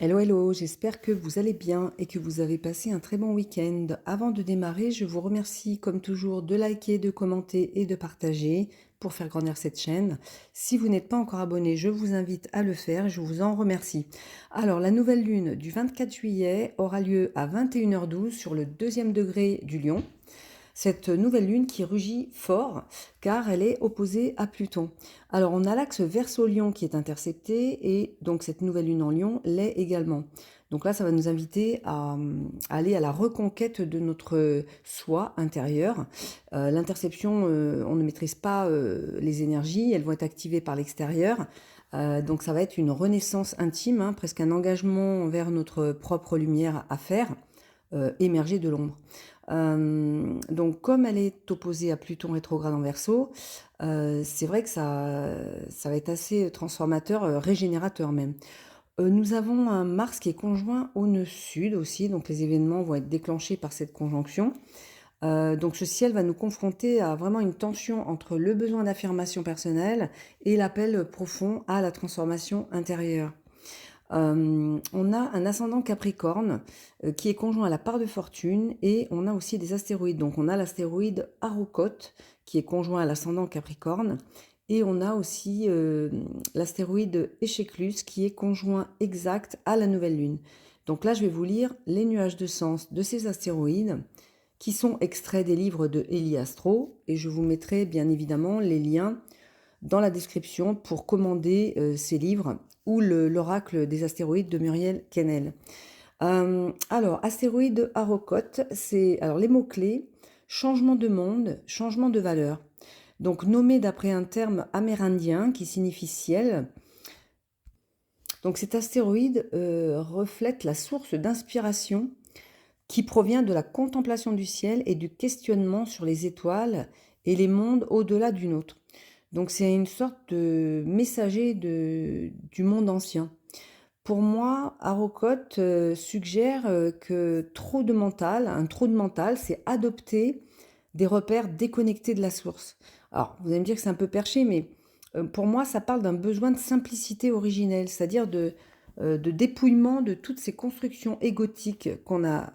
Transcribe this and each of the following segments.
Hello, hello, j'espère que vous allez bien et que vous avez passé un très bon week-end. Avant de démarrer, je vous remercie comme toujours de liker, de commenter et de partager pour faire grandir cette chaîne. Si vous n'êtes pas encore abonné, je vous invite à le faire et je vous en remercie. Alors, la nouvelle lune du 24 juillet aura lieu à 21h12 sur le deuxième degré du Lion. Cette nouvelle lune qui rugit fort car elle est opposée à Pluton. Alors on a l'axe Verseau-Lion qui est intercepté et donc cette nouvelle lune en Lion l'est également. Donc là ça va nous inviter à aller à la reconquête de notre soi intérieur. L'interception, on ne maîtrise pas les énergies, elles vont être activées par l'extérieur. Donc ça va être une renaissance intime, hein, presque un engagement vers notre propre lumière à faire, émerger de l'ombre. Donc comme elle est opposée à Pluton rétrograde en Verseau, c'est vrai que ça va être assez transformateur, régénérateur même. Nous avons un Mars qui est conjoint au nœud sud aussi, donc les événements vont être déclenchés par cette conjonction. Donc ce ciel va nous confronter à vraiment une tension entre le besoin d'affirmation personnelle et l'appel profond à la transformation intérieure. On a un ascendant Capricorne qui est conjoint à la part de fortune et on a aussi des astéroïdes. Donc on a l'astéroïde Harukot qui est conjoint à l'ascendant Capricorne et on a aussi l'astéroïde Échéclus qui est conjoint exact à la nouvelle lune. Donc là je vais vous lire les nuages de sens de ces astéroïdes qui sont extraits des livres de Élie Astro et je vous mettrai bien évidemment les liens dans la description pour commander ces livres ou l'oracle des astéroïdes de Muriel Kennel. Alors, astéroïde Harokot, c'est alors les mots-clés, changement de monde, changement de valeur. Donc nommé d'après un terme amérindien qui signifie ciel. Donc cet astéroïde reflète la source d'inspiration qui provient de la contemplation du ciel et du questionnement sur les étoiles et les mondes au-delà du nôtre. Donc c'est une sorte de messager du monde ancien. Pour moi, Harokot suggère que un trop de mental, c'est adopter des repères déconnectés de la source. Alors, vous allez me dire que c'est un peu perché, mais pour moi, ça parle d'un besoin de simplicité originelle, c'est-à-dire de dépouillement de toutes ces constructions égotiques qu'on a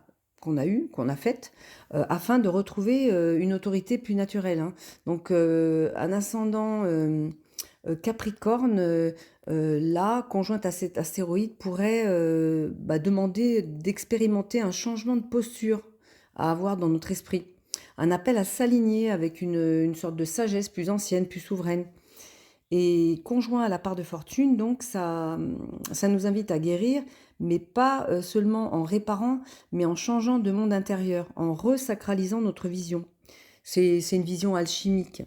faites, afin de retrouver une autorité plus naturelle, hein. Donc, un ascendant Capricorne, là, conjointe à cet astéroïde, pourrait demander d'expérimenter un changement de posture à avoir dans notre esprit. Un appel à s'aligner avec une sorte de sagesse plus ancienne, plus souveraine. Et conjoint à la part de fortune, donc ça nous invite à guérir, mais pas seulement en réparant, mais en changeant de monde intérieur, en resacralisant notre vision. C'est une vision alchimique.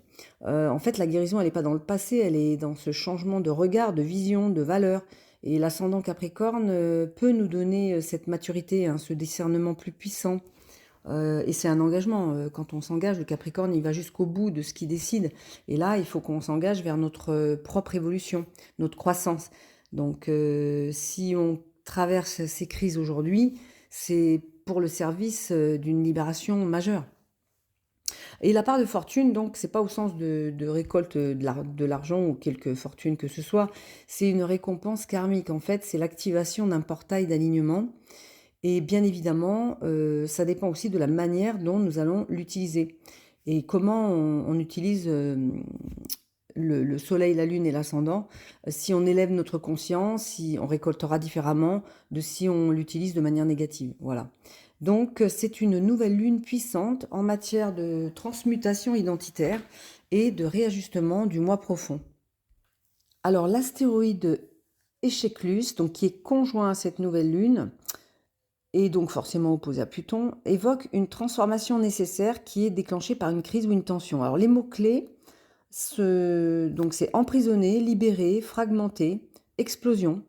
En fait, la guérison, elle n'est pas dans le passé, elle est dans ce changement de regard, de vision, de valeur. Et l'ascendant Capricorne peut nous donner cette maturité, hein, ce discernement plus puissant. Et c'est un engagement. Quand on s'engage, le Capricorne, il va jusqu'au bout de ce qu'il décide. Et là, il faut qu'on s'engage vers notre propre évolution, notre croissance. Donc, si on traverse ces crises aujourd'hui, c'est pour le service d'une libération majeure. Et la part de fortune, donc, c'est pas au sens de récolte de l'argent ou quelque fortune que ce soit. C'est une récompense karmique. En fait, c'est l'activation d'un portail d'alignement. Et bien évidemment, ça dépend aussi de la manière dont nous allons l'utiliser. Et comment on utilise le soleil, la lune et l'ascendant. Si on élève notre conscience, si on récoltera différemment de si on l'utilise de manière négative. Voilà. Donc c'est une nouvelle lune puissante en matière de transmutation identitaire et de réajustement du moi profond. Alors l'astéroïde Échéclus, donc qui est conjoint à cette nouvelle lune, et donc forcément opposé à Pluton, évoque une transformation nécessaire qui est déclenchée par une crise ou une tension. Alors les mots-clés, donc c'est emprisonné, libéré, fragmenté, explosion.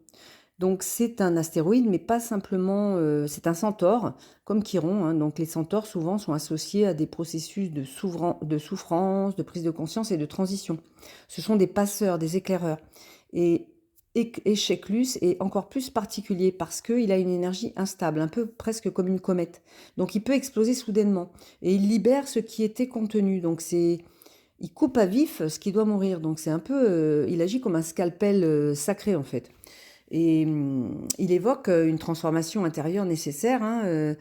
Donc c'est un astéroïde, mais pas simplement, c'est un centaure, comme Chiron, hein. Donc les centaures souvent sont associés à des processus de souffrance, de prise de conscience et de transition. Ce sont des passeurs, des éclaireurs. Et Écheclus est encore plus particulier parce qu'il a une énergie instable, un peu presque comme une comète. Donc il peut exploser soudainement et il libère ce qui était contenu. Donc il coupe à vif ce qui doit mourir. Donc c'est un peu, il agit comme un scalpel sacré en fait. Et il évoque une transformation intérieure nécessaire, hein,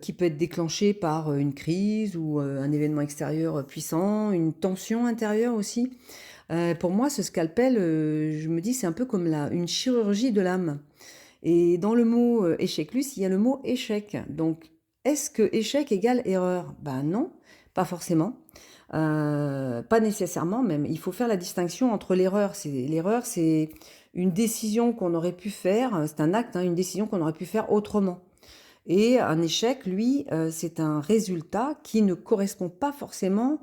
qui peut être déclenchée par une crise ou un événement extérieur puissant, une tension intérieure aussi. Pour moi, ce scalpel, je me dis, c'est un peu comme une chirurgie de l'âme. Et dans le mot échec-lus, il y a le mot échec. Donc, est-ce que échec égale erreur? Ben non, pas forcément. Pas nécessairement même. Il faut faire la distinction entre l'erreur. L'erreur, c'est une décision qu'on aurait pu faire, c'est un acte, hein, une décision qu'on aurait pu faire autrement. Et un échec, lui, c'est un résultat qui ne correspond pas forcément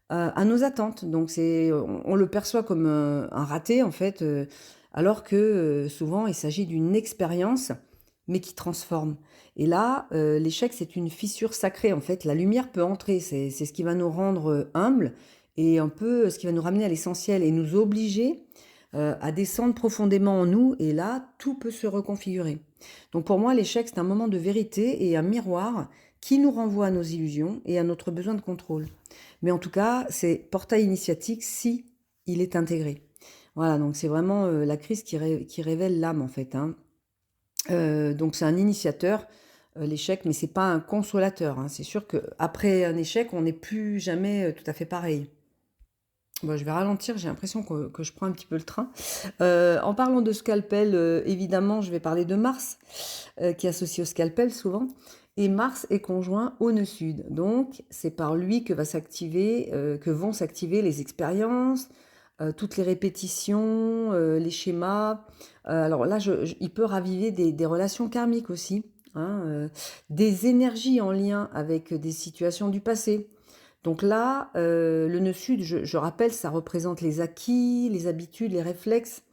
à nos attentes. Donc on le perçoit comme un raté en fait, alors que souvent il s'agit d'une expérience, mais qui transforme. Et là, l'échec c'est une fissure sacrée en fait. La lumière peut entrer, c'est ce qui va nous rendre humbles et un peu ce qui va nous ramener à l'essentiel et nous obliger à descendre profondément en nous. Et là, tout peut se reconfigurer. Donc pour moi, l'échec c'est un moment de vérité et un miroir qui nous renvoie à nos illusions et à notre besoin de contrôle. Mais en tout cas, c'est portail initiatique si il est intégré. Voilà, donc c'est vraiment la crise qui révèle l'âme en fait, hein. Donc c'est un initiateur, l'échec, mais c'est pas un consolateur, hein. C'est sûr qu'après un échec, on n'est plus jamais tout à fait pareil. Bon, je vais ralentir, j'ai l'impression que je prends un petit peu le train. En parlant de scalpel, évidemment, je vais parler de Mars, qui est associé au scalpel souvent. Et Mars est conjoint au nœud sud. Donc, c'est par lui que vont s'activer les expériences, toutes les répétitions, les schémas. Alors là, il peut raviver des relations karmiques aussi, hein, des énergies en lien avec des situations du passé. Donc là, le nœud sud, je rappelle, ça représente les acquis, les habitudes, les réflexes,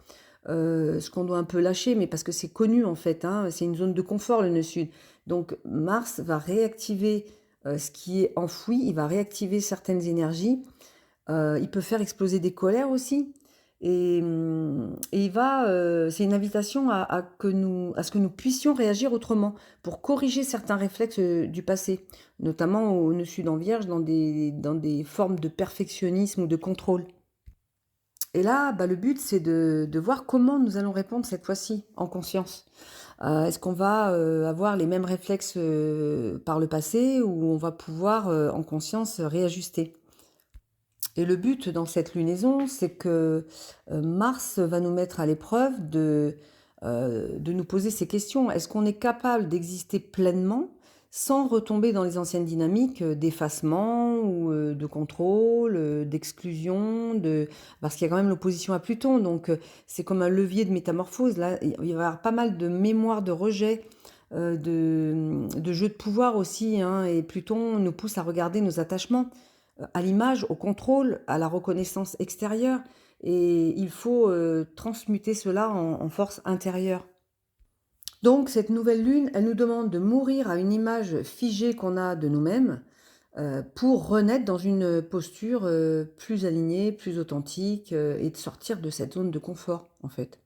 ce qu'on doit un peu lâcher, mais parce que c'est connu en fait, hein, c'est une zone de confort le nœud sud. Donc Mars va réactiver ce qui est enfoui, il va réactiver certaines énergies, il peut faire exploser des colères aussi. Et c'est une invitation à ce que nous puissions réagir autrement pour corriger certains réflexes du passé, notamment au nœud sud en Vierge, dans des formes de perfectionnisme ou de contrôle. Et là, bah, le but, c'est de voir comment nous allons répondre cette fois-ci en conscience. Est-ce qu'on va avoir les mêmes réflexes par le passé ou on va pouvoir en conscience réajuster? Et le but dans cette lunaison, c'est que Mars va nous mettre à l'épreuve de nous poser ces questions. Est-ce qu'on est capable d'exister pleinement sans retomber dans les anciennes dynamiques d'effacement ou de contrôle, d'exclusion, parce qu'il y a quand même l'opposition à Pluton, donc c'est comme un levier de métamorphose. Là, il va y avoir pas mal de mémoire de rejet, de jeux de pouvoir aussi, hein, et Pluton nous pousse à regarder nos attachements à l'image, au contrôle, à la reconnaissance extérieure. Et il faut transmuter cela en force intérieure. Donc cette nouvelle lune, elle nous demande de mourir à une image figée qu'on a de nous-mêmes pour renaître dans une posture plus alignée, plus authentique et de sortir de cette zone de confort en fait.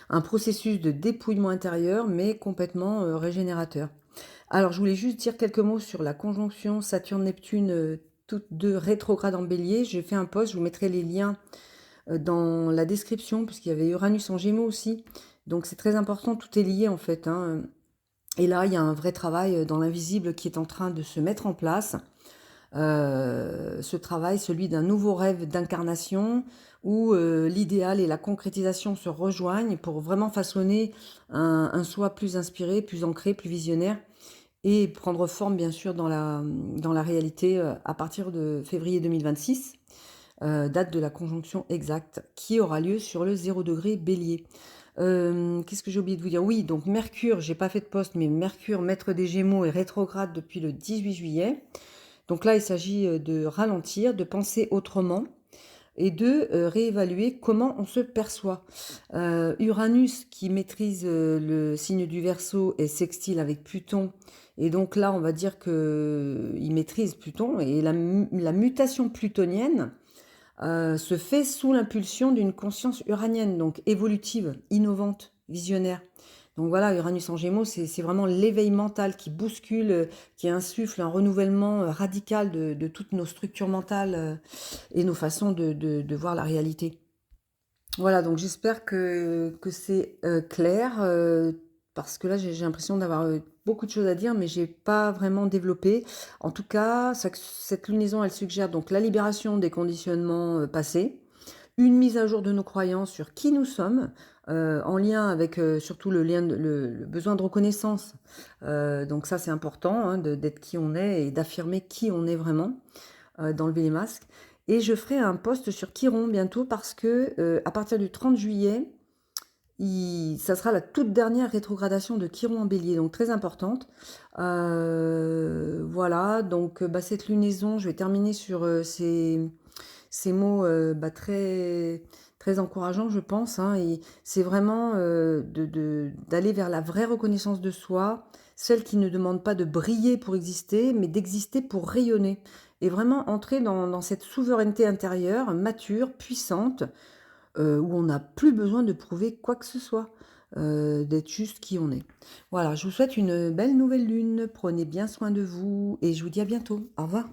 Un processus de dépouillement intérieur mais complètement régénérateur. Alors, je voulais juste dire quelques mots sur la conjonction Saturne-Neptune, toutes deux rétrogrades en bélier. J'ai fait un post, je vous mettrai les liens dans la description, puisqu'il y avait Uranus en Gémeaux aussi. Donc, c'est très important, tout est lié en fait, hein. Et là, il y a un vrai travail dans l'invisible qui est en train de se mettre en place. Ce travail, celui d'un nouveau rêve d'incarnation, où l'idéal et la concrétisation se rejoignent pour vraiment façonner un soi plus inspiré, plus ancré, plus visionnaire et prendre forme bien sûr dans la réalité à partir de février 2026, date de la conjonction exacte qui aura lieu sur le 0 degré bélier. Qu'est-ce que j'ai oublié de vous dire? Oui, donc Mercure, j'ai pas fait de poste, mais Mercure, maître des Gémeaux, est rétrograde depuis le 18 juillet. Donc là, il s'agit de ralentir, de penser autrement et de réévaluer comment on se perçoit. Uranus, qui maîtrise le signe du Verseau, est sextile avec Pluton. Et donc là, on va dire qu'il maîtrise Pluton. Et la mutation plutonienne se fait sous l'impulsion d'une conscience uranienne, donc évolutive, innovante, visionnaire. Donc voilà, Uranus en Gémeaux, c'est vraiment l'éveil mental qui bouscule, qui insuffle un renouvellement radical de toutes nos structures mentales et nos façons de voir la réalité. Voilà, donc j'espère que c'est, clair, parce que là, j'ai l'impression d'avoir, beaucoup de choses à dire, mais j'ai pas vraiment développé. En tout cas, cette lunaison, elle suggère donc la libération des conditionnements, passés, une mise à jour de nos croyances sur qui nous sommes, en lien avec, surtout le lien de le besoin de reconnaissance. Donc ça, c'est important, hein, d'être qui on est et d'affirmer qui on est vraiment, d'enlever les masques. Et je ferai un post sur Chiron bientôt parce que, à partir du 30 juillet, ça sera la toute dernière rétrogradation de Chiron en Bélier, donc très importante. Voilà, donc bah, cette lunaison, je vais terminer sur ces mots bah, très encourageants, je pense. Hein, et c'est vraiment d'aller vers la vraie reconnaissance de soi, celle qui ne demande pas de briller pour exister, mais d'exister pour rayonner. Et vraiment entrer dans cette souveraineté intérieure, mature, puissante, où on n'a plus besoin de prouver quoi que ce soit, d'être juste qui on est. Voilà, je vous souhaite une belle nouvelle lune, prenez bien soin de vous et je vous dis à bientôt. Au revoir.